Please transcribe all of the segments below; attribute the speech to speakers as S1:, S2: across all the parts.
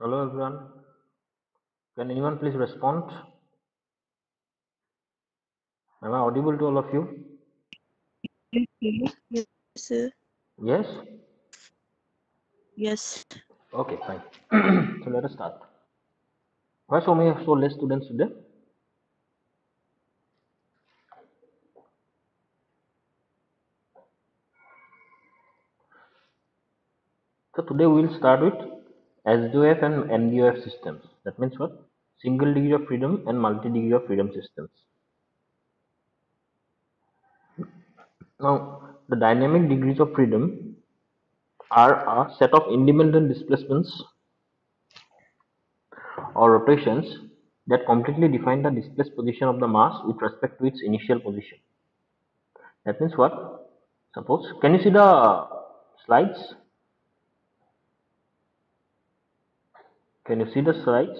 S1: Hello everyone. Can anyone please respond? Am I audible to all of you?
S2: Yes, sir.
S1: Yes?
S2: Yes.
S1: Okay, fine. So let us start. Why so many so less students today? So today we will start with SDOF and MDOF systems. That means what? Single degree of freedom and multi-degree of freedom systems. Now, the dynamic degrees of freedom are a set of independent displacements or rotations that completely define the displaced position of the mass with respect to its initial position. That means what? Suppose, can you see the slides? Can you see the slides?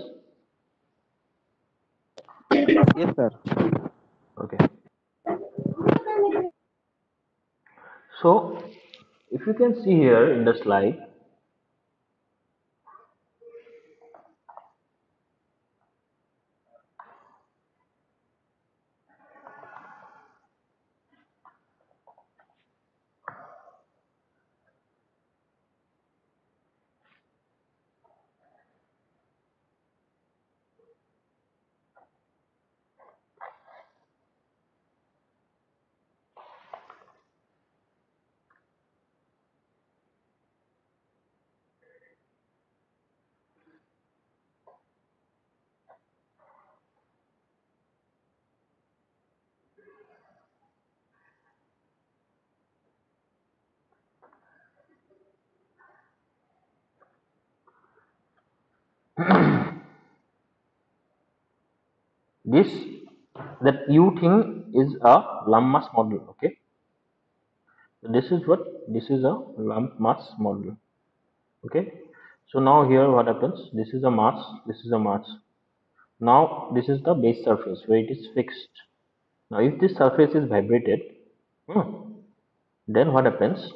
S3: Yes, sir.
S1: Okay. So, if you can see here in the slide, this that U thing is a lump mass model. Okay. So this is what? This is a lump mass model. Okay. So now here what happens? This is a mass. This is a mass. Now this is the base surface where it is fixed. Now if this surface is vibrated, then what happens?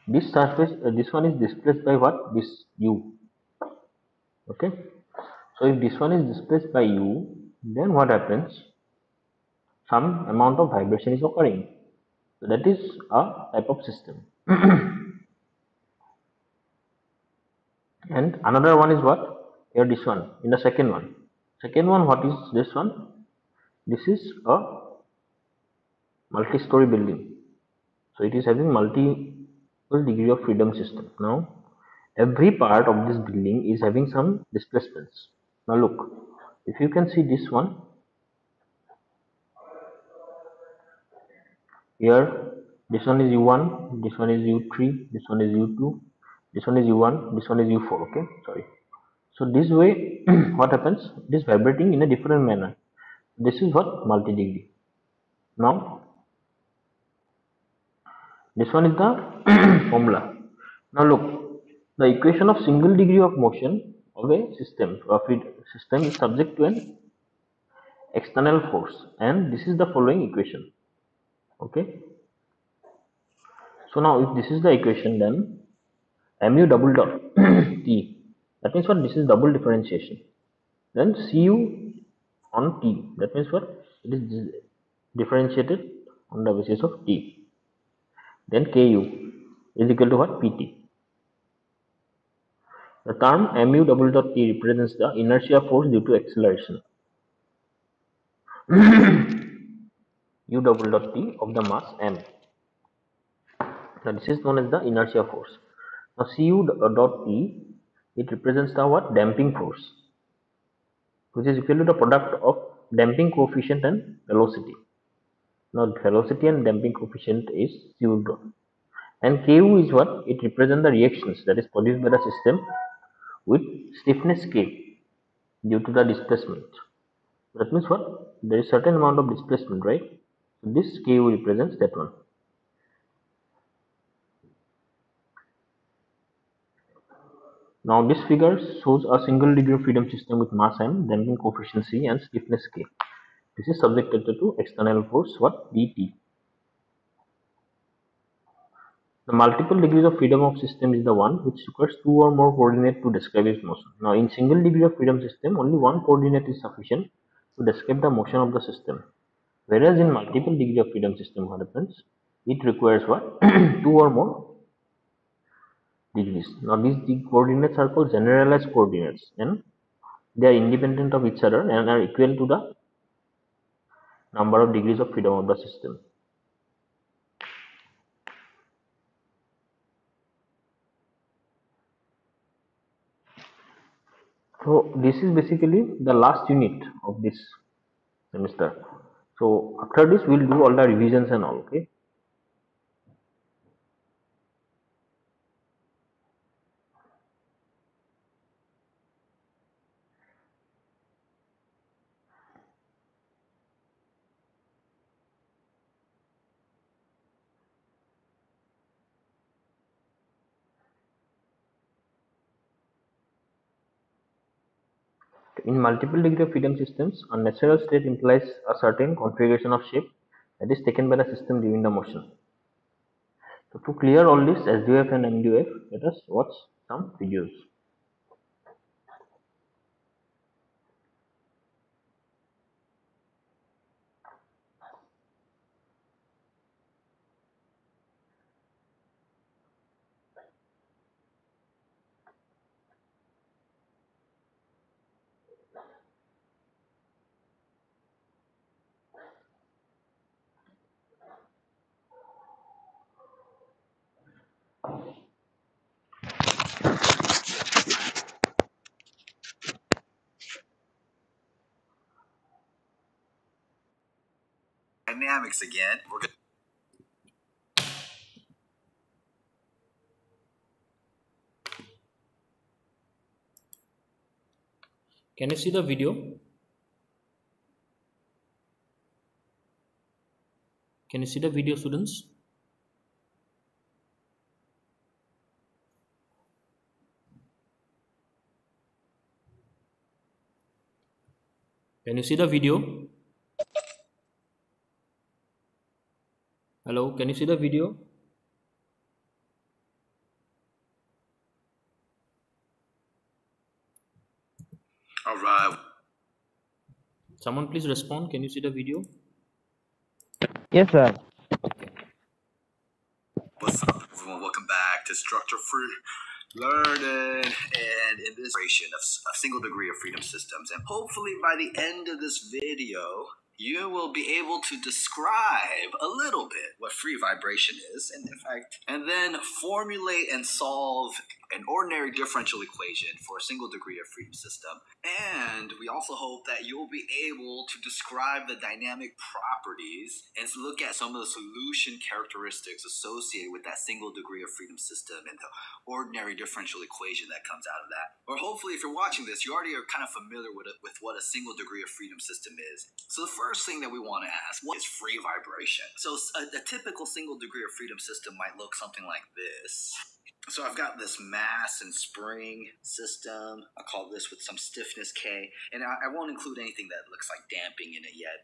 S1: This surface, this one is displaced by what? This U. Okay. So if this one is displaced by U, then what happens? Some amount of vibration is occurring. So that is a type of system. And another one is what? Here this one, in the second one. Second one, what is this one? This is a multi-story building. So it is having multiple degree of freedom system. Now, every part of this building is having some displacements. Now look, if you can see this one, here this one is U1, this one is U3, this one is U2, this one is U1, this one is U4. Okay, sorry. So this way, what happens? It is vibrating in a different manner. This is what? Multi-degree. Now, this one is the formula. Now look, the equation of single degree of motion of a system, system is subject to an external force, and this is the following equation. Okay. So now if this is the equation, then mu double dot t. That means what? This is double differentiation. Then cu on t. That means what? It is differentiated on the basis of t. Then ku is equal to what? Pt. The term mu double dot t represents the inertia force due to acceleration. U double dot t of the mass m. Now this is known as the inertia force. Now cu dot t, it represents the what? Damping force, which is equal to the product of damping coefficient and velocity. Now velocity and damping coefficient is cu dot. And ku is what? It represents the reactions that is produced by the system with stiffness k due to the displacement. That means what? There is certain amount of displacement, right? So this ku represents that one. Now this figure shows a single degree of freedom system with mass m, damping coefficient c, and stiffness k. This is subjected to external force what? Dt. The multiple degrees of freedom of system is the one which requires two or more coordinates to describe its motion. Now, in single degree of freedom system, only one coordinate is sufficient to describe the motion of the system. Whereas in multiple degree of freedom system, what happens? It requires what? Two or more degrees. Now, these coordinates are called generalized coordinates, and they are independent of each other and are equal to the number of degrees of freedom of the system. So this is basically the last unit of this semester. So after this, we'll do all the revisions and all. Okay. In multiple degree of freedom systems, a natural state implies a certain configuration of shape that is taken by the system during the motion. So to clear all this SDOF and MDOF, let us watch some videos.
S2: Dynamics again.
S1: Can you see the video? Can you see the video, students? Can you see the video? Hello, can you see the video?
S2: All right.
S1: Someone please respond. Can you see the video?
S3: Yes, sir.
S2: What's up, everyone? Welcome back to Structure Free Learning, and in this iteration of single degree of freedom systems. And hopefully by the end of this video, you will be able to describe a little bit what free vibration is, and in fact, and then formulate and solve an ordinary differential equation for a single degree of freedom system. And we also hope that you'll be able to describe the dynamic properties and look at some of the solution characteristics associated with that single degree of freedom system and the ordinary differential equation that comes out of that. Or hopefully, if you're watching this, you already are kind of familiar with what a single degree of freedom system is. So the first thing that we want to ask, what is free vibration? So a typical single degree of freedom system might look something like this. So I've got this mass and spring system. I'll call this with some stiffness K. And I won't include anything that looks like damping in it yet.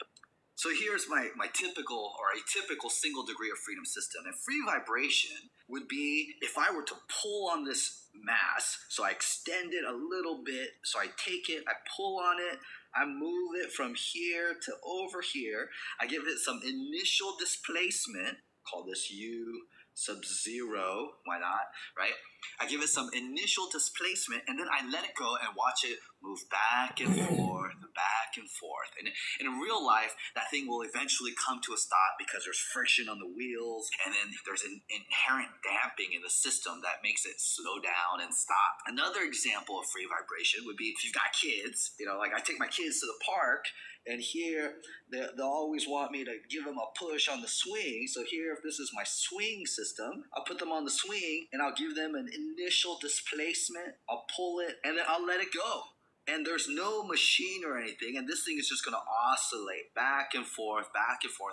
S2: So here's my typical or atypical single degree of freedom system. And free vibration would be if I were to pull on this mass, so I extend it a little bit, so I take it, I pull on it, I move it from here to over here, I give it some initial displacement, call this U sub 0, why not, right? I give it some initial displacement, and then I let it go and watch it move back and forth. And in real life, that thing will eventually come to a stop because there's friction on the wheels, and then there's an inherent damping in the system that makes it slow down and stop. Another example of free vibration would be if you've got kids, like I take my kids to the park, and here they'll always want me to give them a push on the swing. So here, if this is my swing system, I'll put them on the swing and I'll give them an initial displacement. I'll pull it and then I'll let it go. And there's no machine or anything, and this thing is just going to oscillate back and forth.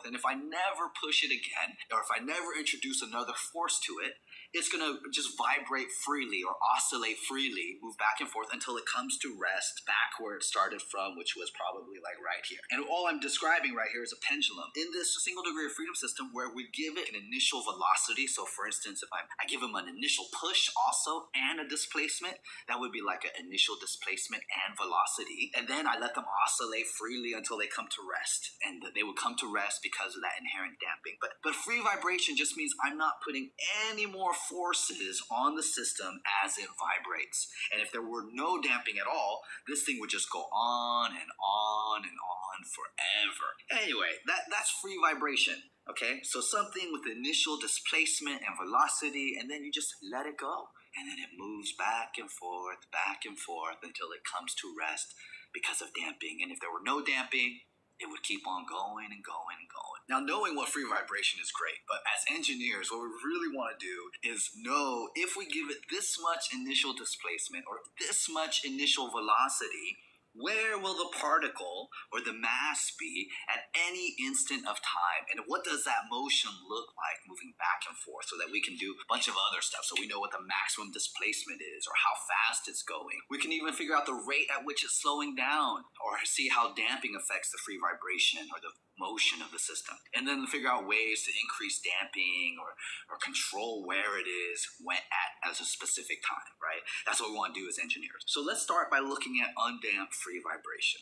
S2: And if I never push it again, or if I never introduce another force to it, it's going to just vibrate freely or oscillate freely, move back and forth until it comes to rest back where it started from, which was probably like right here. And all I'm describing right here is a pendulum. In this single degree of freedom system where we give it an initial velocity, so for instance, if I give them an initial push also and a displacement, that would be like an initial displacement and velocity. And then I let them oscillate freely until they come to rest. And they would come to rest because of that inherent damping. But free vibration just means I'm not putting any more forces on the system as it vibrates. And if there were no damping at all, this thing would just go on and on and on forever. Anyway, that's free vibration. Okay, so something with initial displacement and velocity, and then you just let it go. And then it moves back and forth until it comes to rest because of damping. And if there were no damping, it would keep on going and going and going. Now, knowing what free vibration is great, but as engineers, what we really want to do is know if we give it this much initial displacement or this much initial velocity, where will the particle or the mass be at any instant of time? And what does that motion look like moving back and forth so that we can do a bunch of other stuff so we know what the maximum displacement is or how fast it's going. We can even figure out the rate at which it's slowing down or see how damping affects the free vibration or the motion of the system. And then figure out ways to increase damping or control where it is at a specific time, right? That's what we want to do as engineers. So let's start by looking at undamped free vibration.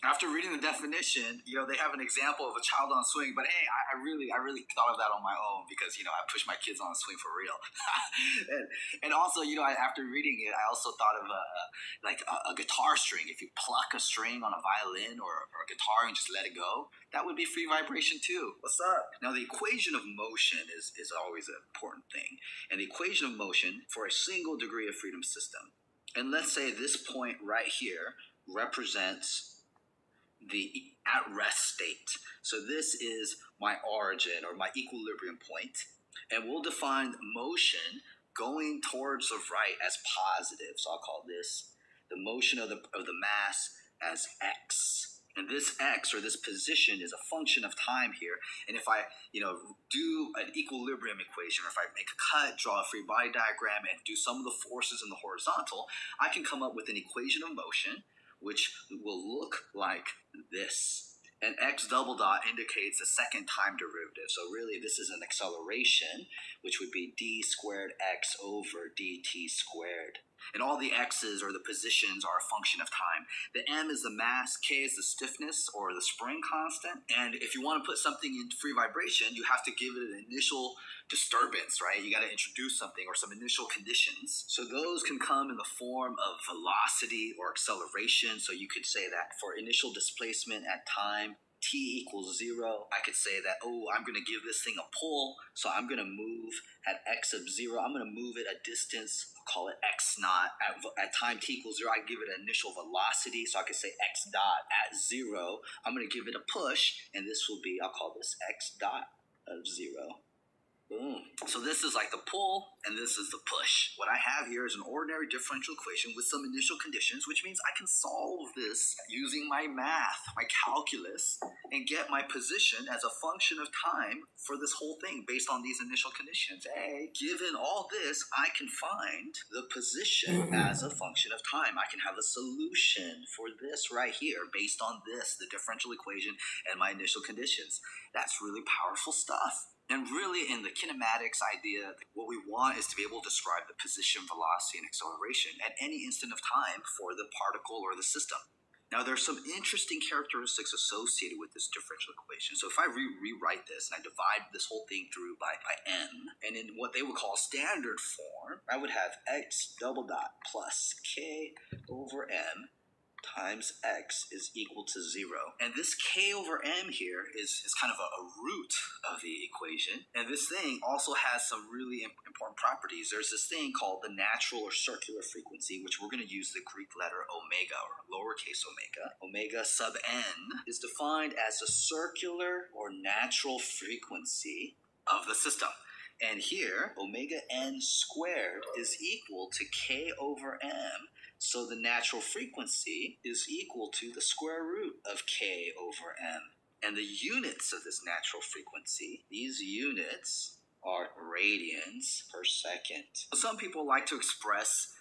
S2: After reading the definition, they have an example of a child on a swing, but hey, I really thought of that on my own because, I push my kids on a swing for real. and also, after reading it, I also thought of a guitar string. If you pluck a string on a violin or a guitar and just let it go, that would be free vibration too. What's up? Now, the equation of motion is always an important thing. And the equation of motion for a single degree of freedom system, and let's say this point right here represents the at-rest state. So this is my origin or my equilibrium point, and we'll define motion going towards the right as positive. So I'll call this the motion of the mass as x. And this x, or this position, is a function of time here. And if I, do an equilibrium equation, or if I make a cut, draw a free body diagram, and do some of the forces in the horizontal, I can come up with an equation of motion which will look like this. And x double dot indicates the second time derivative. So really this is an acceleration, which would be d squared x over dt squared. And all the x's or the positions are a function of time. The m is the mass, k is the stiffness or the spring constant. And if you want to put something in free vibration, you have to give it an initial disturbance, right? You got to introduce something or some initial conditions. So those can come in the form of velocity or acceleration. So you could say that for initial displacement at time t equals 0, I could say that, I'm going to give this thing a pull, so I'm going to move at x of 0. I'm going to move it a distance, call it x naught. At time t equals 0, I give it an initial velocity, so I could say x dot at 0. I'm going to give it a push, and this will be, I'll call this x dot of 0. Boom. So this is like the pull, and this is the push. What I have here is an ordinary differential equation with some initial conditions, which means I can solve this using my math, my calculus, and get my position as a function of time for this whole thing based on these initial conditions. Given all this, I can find the position as a function of time. I can have a solution for this right here based on this, the differential equation, and my initial conditions. That's really powerful stuff. And really, in the kinematics idea, what we want is to be able to describe the position, velocity, and acceleration at any instant of time for the particle or the system. Now, there's some interesting characteristics associated with this differential equation. So if I rewrite this and I divide this whole thing through by m, and in what they would call standard form, I would have x double dot plus k over m times x is equal to 0. And this k over m here is kind of a root of the equation. And this thing also has some really important properties. There's this thing called the natural or circular frequency, which we're going to use the Greek letter omega, or lowercase omega. Omega sub n is defined as the circular or natural frequency of the system. And here, omega n squared is equal to k over m. So the natural frequency is equal to the square root of k over m. And the units of this natural frequency, these units are radians per second. Some people like to express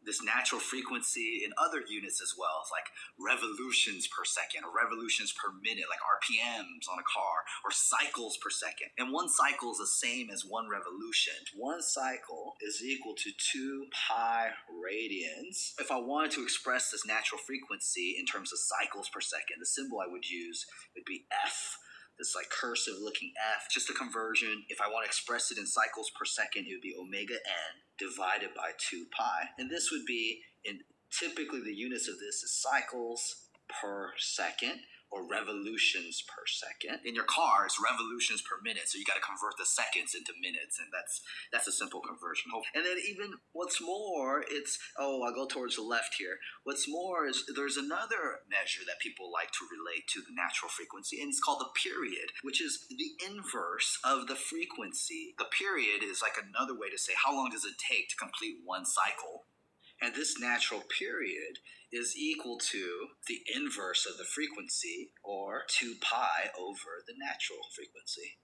S2: this natural frequency in other units as well. It's like revolutions per second or revolutions per minute, like RPMs on a car, or cycles per second. And one cycle is the same as one revolution. One cycle is equal to 2 pi radians. If I wanted to express this natural frequency in terms of cycles per second, the symbol I would use would be F. This like cursive looking F, just a conversion. If I want to express it in cycles per second, it would be omega n divided by 2 pi. And this would be, typically the units of this is cycles per second or revolutions per second. In your car, it's revolutions per minute, so you got to convert the seconds into minutes, and that's a simple conversion. And then even what's more, I'll go towards the left here. What's more is there's another measure that people like to relate to the natural frequency, and it's called the period, which is the inverse of the frequency. The period is like another way to say how long does it take to complete one cycle. And this natural period is equal to the inverse of the frequency, or 2 pi over the natural frequency.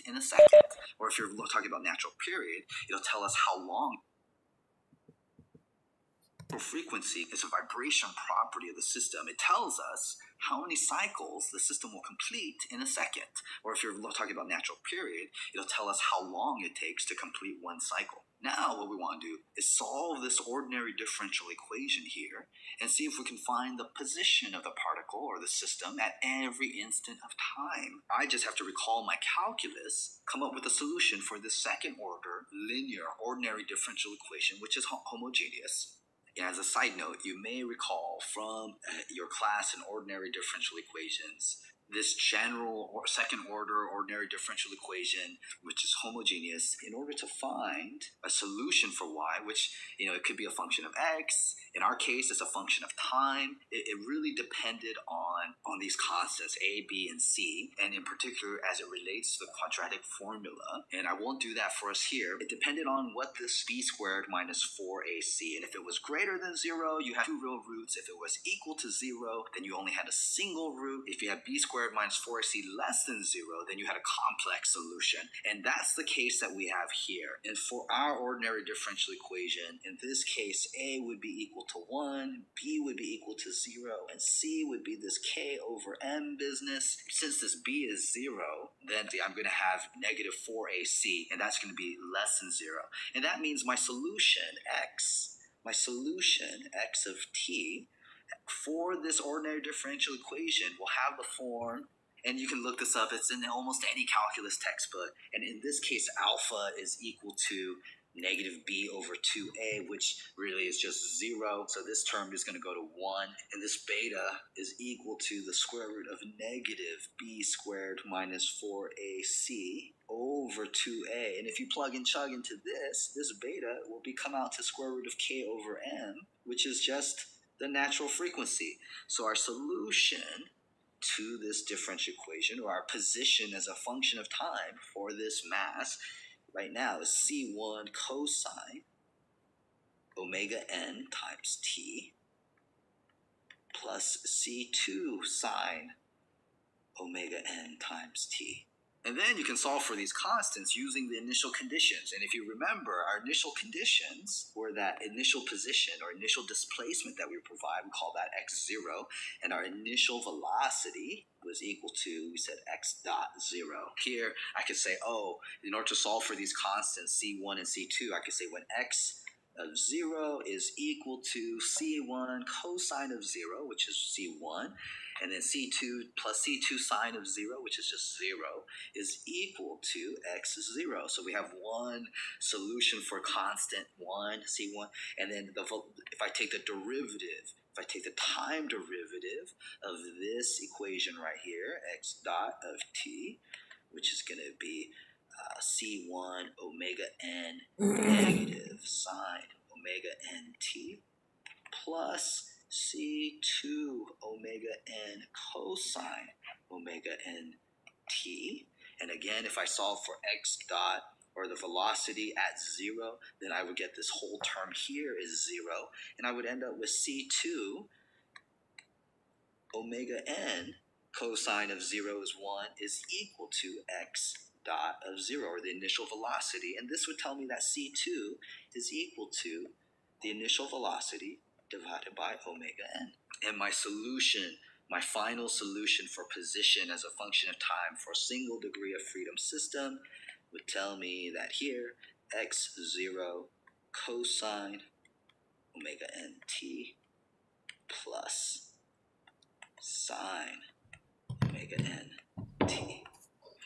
S2: In a second, or if you're talking about natural period, it'll tell us how long. Frequency is a vibration property of the system. It tells us how many cycles the system will complete in a second. Or if you're talking about natural period, it'll tell us how long it takes to complete one cycle. Now what we want to do is solve this ordinary differential equation here and see if we can find the position of the particle or the system at every instant of time. I just have to recall my calculus, come up with a solution for this second order linear ordinary differential equation, which is homogeneous. As a side note, you may recall from your class in ordinary differential equations, this general or second order ordinary differential equation, which is homogeneous, in order to find a solution for y, which, it could be a function of x. In our case, it's a function of time. It really depended on these constants, a, b, and c, and in particular as it relates to the quadratic formula. And I won't do that for us here. It depended on what this b squared minus 4ac, and if it was greater than 0, you had two real roots. If it was equal to 0, then you only had a single root. If you had b squared minus 4ac less than 0, then you had a complex solution. And that's the case that we have here. And for our ordinary differential equation, in this case, a would be equal to 1, b would be equal to 0, and c would be this k over m business. Since this b is 0, then I'm going to have negative 4ac, and that's going to be less than 0. And that means my solution, x of t, for this ordinary differential equation will have the form, and you can look this up, it's in almost any calculus textbook, and in this case alpha is equal to negative b over 2a, which really is just 0, so this term is going to go to 1, and this beta is equal to the square root of negative b squared minus 4ac over 2a. And if you plug and chug into this beta will come out to square root of k over m, which is just the natural frequency. So our solution to this differential equation, or our position as a function of time for this mass right now, is c1 cosine omega n times t plus c2 sine omega n times t. And then you can solve for these constants using the initial conditions. And if you remember, our initial conditions were that initial position or initial displacement that we provide, we call that x0, and our initial velocity was equal to, we said x dot 0. Here, I could say, oh, in order to solve for these constants, C1 and C2, I could say when x of 0 is equal to C1 cosine of 0, which is C1, and then C2 plus C2 sine of 0, which is just 0, is equal to x0. So we have one solution for constant 1, C1, and then if I take the derivative, if I take the time derivative of this equation right here, x dot of t, which is going to be C1 omega n negative sine omega n t plus C2 omega n cosine omega n t. And again, if I solve for x dot or the velocity at 0, then I would get this whole term here is 0, and I would end up with C2 omega n cosine of 0 is 1 is equal to x dot of 0, or the initial velocity. And this would tell me that C2 is equal to the initial velocity divided by omega n. And my solution, my final solution for position as a function of time for a single degree of freedom system would tell me that here, x0 cosine omega nt plus sine omega n t.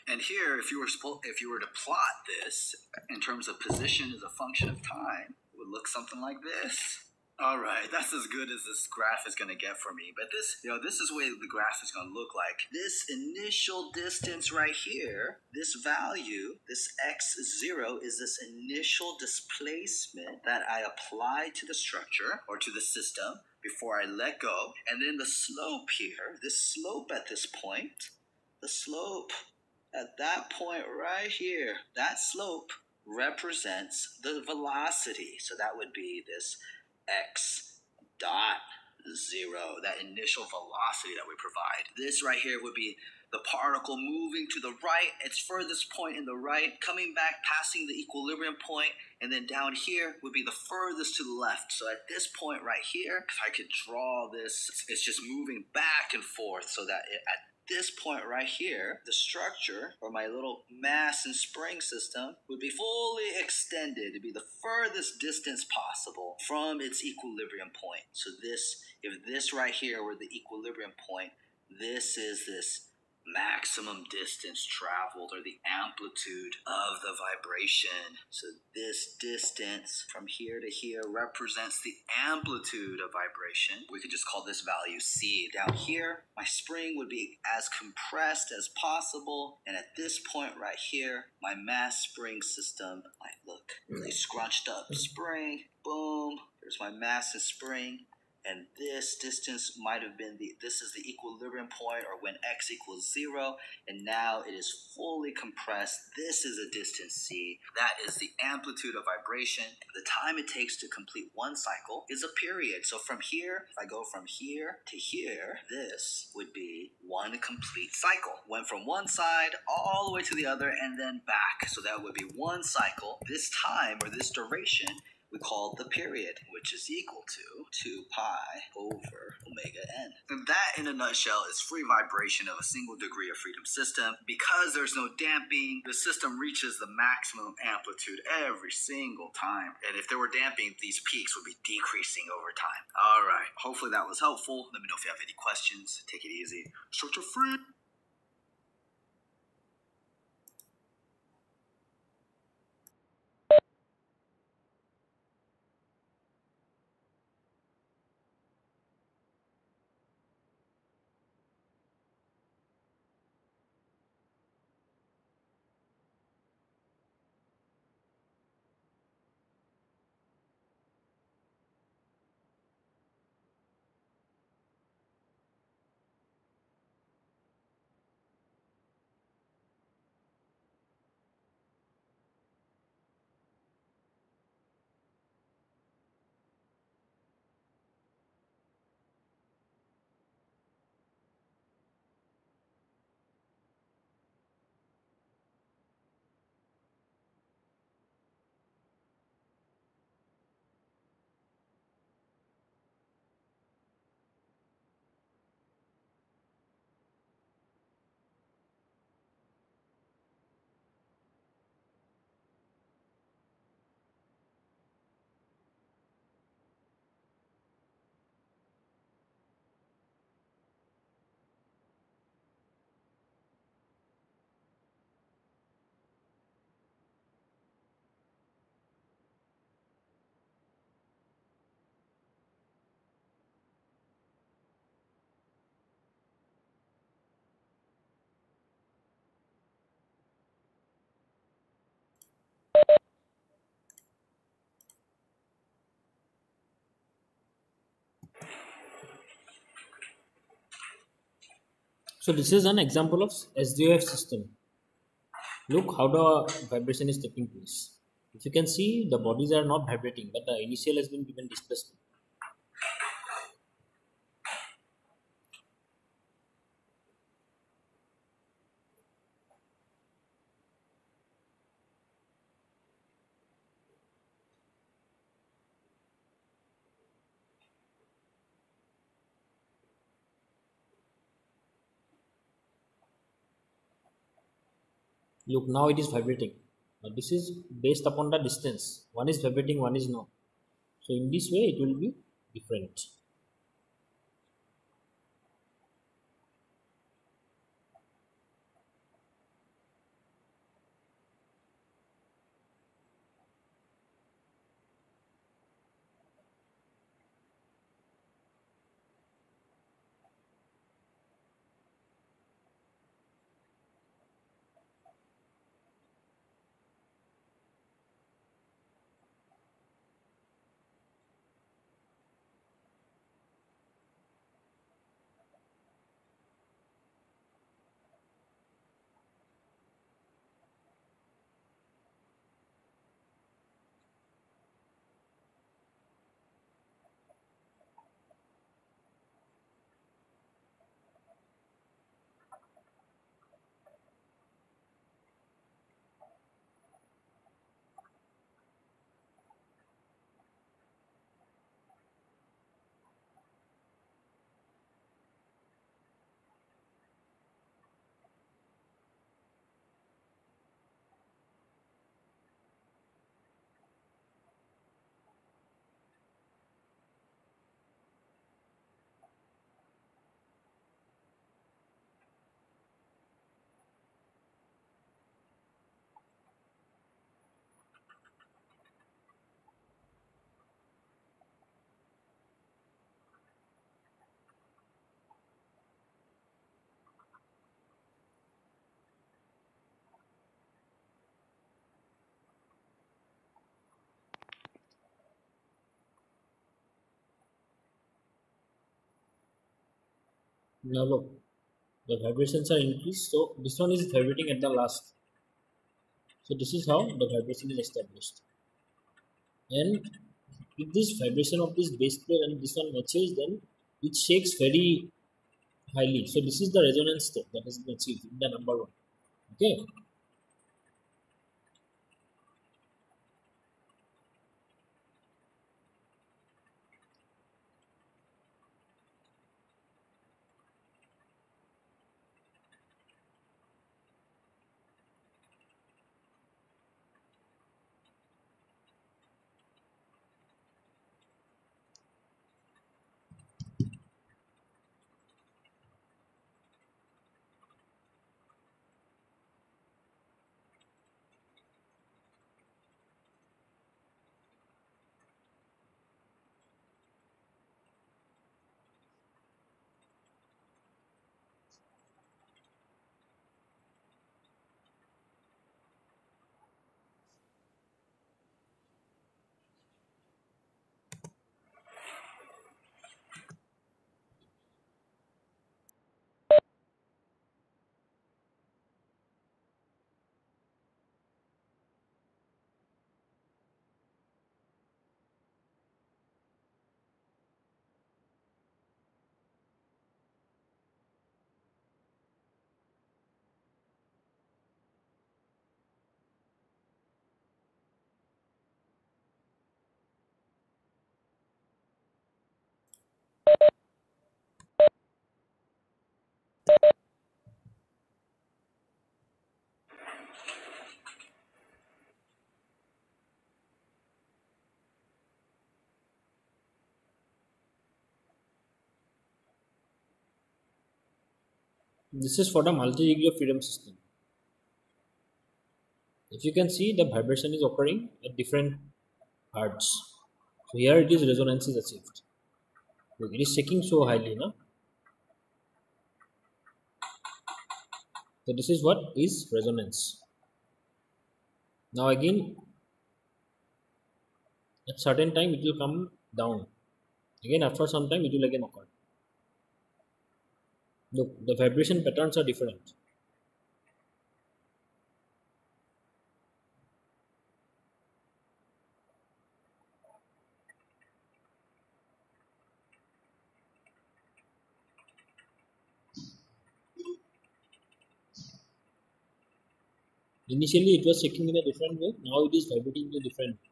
S2: And here, if you were to plot this in terms of position as a function of time, it would look something like this. All right, that's as good as this graph is going to get for me. But this is the way the graph is going to look like. This initial distance right here, this value, this x0, is this initial displacement that I apply to the structure or to the system before I let go. And then the slope here, this slope at this point, the slope at that point right here, that slope represents the velocity. So that would be this x dot 0, that initial velocity that we provide. This right here would be the particle moving to the right, its furthest point in the right, coming back, passing the equilibrium point, and then down here would be the furthest to the left. So at this point right here, if I could draw this, it's just moving back and forth so that at this point right here, the structure, or my little mass and spring system, would be fully extended to be the furthest distance possible from its equilibrium point. So this, if this right here were the equilibrium point, this is this maximum distance traveled, or the amplitude of the vibration. So this distance from here to here represents the amplitude of vibration. We could just call this value C. Down here, my spring would be as compressed as possible, and at this point right here, my mass spring system might look really scrunched up spring. Boom, there's my mass and spring. And this distance might have been this is the equilibrium point, or when x equals 0, and now it is fully compressed. This is a distance c. That is the amplitude of vibration. The time it takes to complete one cycle is a period. So from here, if I go from here to here, this would be one complete cycle. Went from one side all the way to the other and then back. So that would be one cycle. This time, or this duration, we call the period, which is equal to 2 pi over omega n. And that, in a nutshell, is free vibration of a single degree of freedom system. Because there's no damping, the system reaches the maximum amplitude every single time. And if there were damping, these peaks would be decreasing over time. All right, hopefully that was helpful. Let me know if you have any questions. Take it easy. Structure free.
S1: So this is an example of SDOF system. Look how the vibration is taking place. If you can see, the bodies are not vibrating, but the initial has been given displacement. Look, now it is vibrating. Now this is based upon the distance. One is vibrating, one is not. So in this way, it will be different. Now look, the vibrations are increased. So this one is vibrating at the last. So this is how the vibration is established. And if this vibration of this base plate and this one matches, then it shakes very highly. So this is the resonance step that has been achieved in the number one. Okay. This is for the multi-degree of freedom system. If you can see, the vibration is occurring at different hertz. So here it is resonance is achieved. Look, it is shaking so highly, no? So this is what is resonance. Now again, at certain time it will come down. Again after some time it will again occur. Look, the vibration patterns are different. Initially, it was checking in a different way. Now it is vibrating in a different way.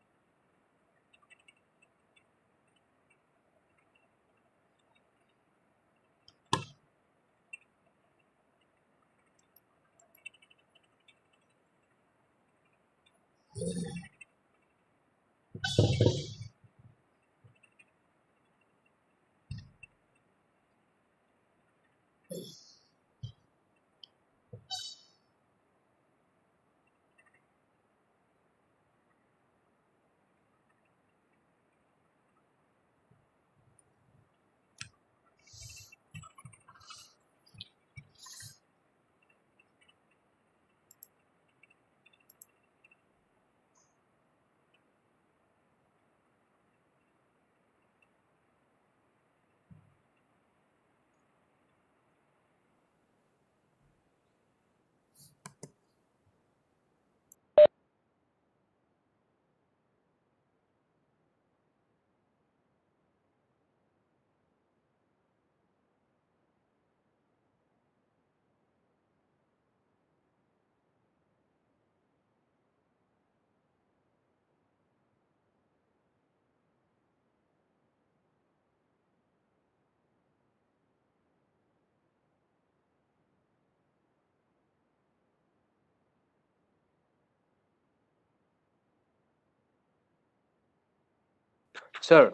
S2: Sir,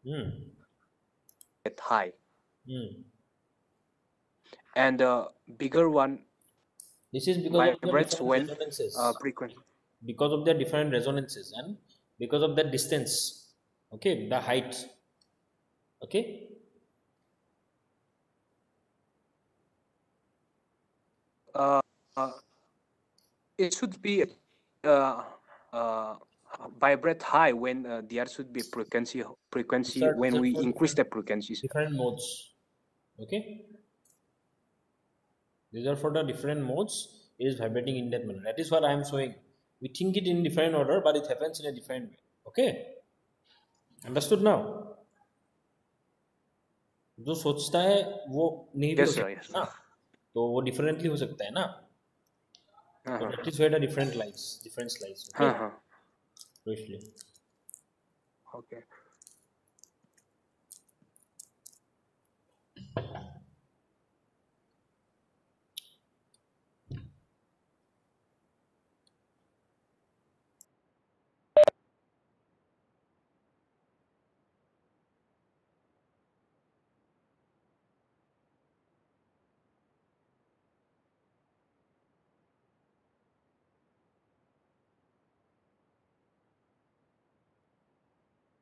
S1: Hmm.
S2: at high,
S1: Hmm.
S2: and the bigger one
S1: This is because of the
S2: vibrates
S1: different
S2: when
S1: resonances.
S2: frequency.
S1: Because of the different resonances and because of the distance. Okay, the height. Okay.
S2: Uh, uh, it should be uh, uh, vibrate high when there should be frequency
S1: These
S2: when
S1: are
S2: we
S1: for
S2: increase the frequencies.
S1: different modes. Okay. These are for the different modes. It is vibrating in that manner. That is what I am showing. We think it in different order, but it happens in a different way. Okay. Understood now? जो सोचता है वो नहीं भी हो
S2: Yes, sir. Yes,
S1: सकता
S2: sir.
S1: ना, तो वो डिफरेंटली हो सकता है ना. So
S2: Uh-huh.
S1: that is where the different slides. Okay.
S2: Uh-huh.
S1: Briefly.
S2: Okay.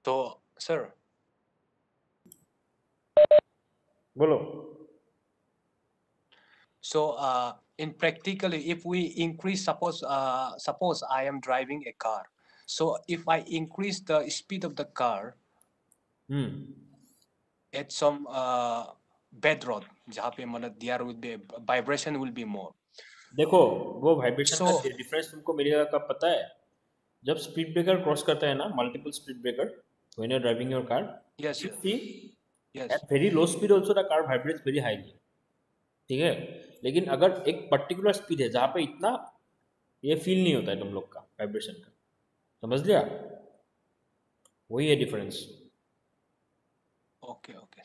S2: So, sir,
S1: बोलो.
S2: so in practically, if we increase, suppose I am driving a car. So if I increase the speed of the car
S1: Hmm.
S2: at some bed road, जहाँ पे मतलब there will be vibration will be more.
S1: देखो, वो vibration का
S2: So
S1: difference तुमको मिलेगा कब पता है? जब स्पीड ब्रेकर क्रॉस करता है ना, multiple speed breaker, when you are driving your car,
S2: yes,
S1: you
S2: sir.
S1: See
S2: Yes.
S1: At very low speed also the car vibrates very highly. ठीक है. लेकिन अगर एक पर्टिकुलर स्पीड है जहाँ पे इतना ये फील नहीं होता है तुम लोग का वाइब्रेशन का, समझ लिया? वही है डिफरेंस.
S2: Okay. Okay.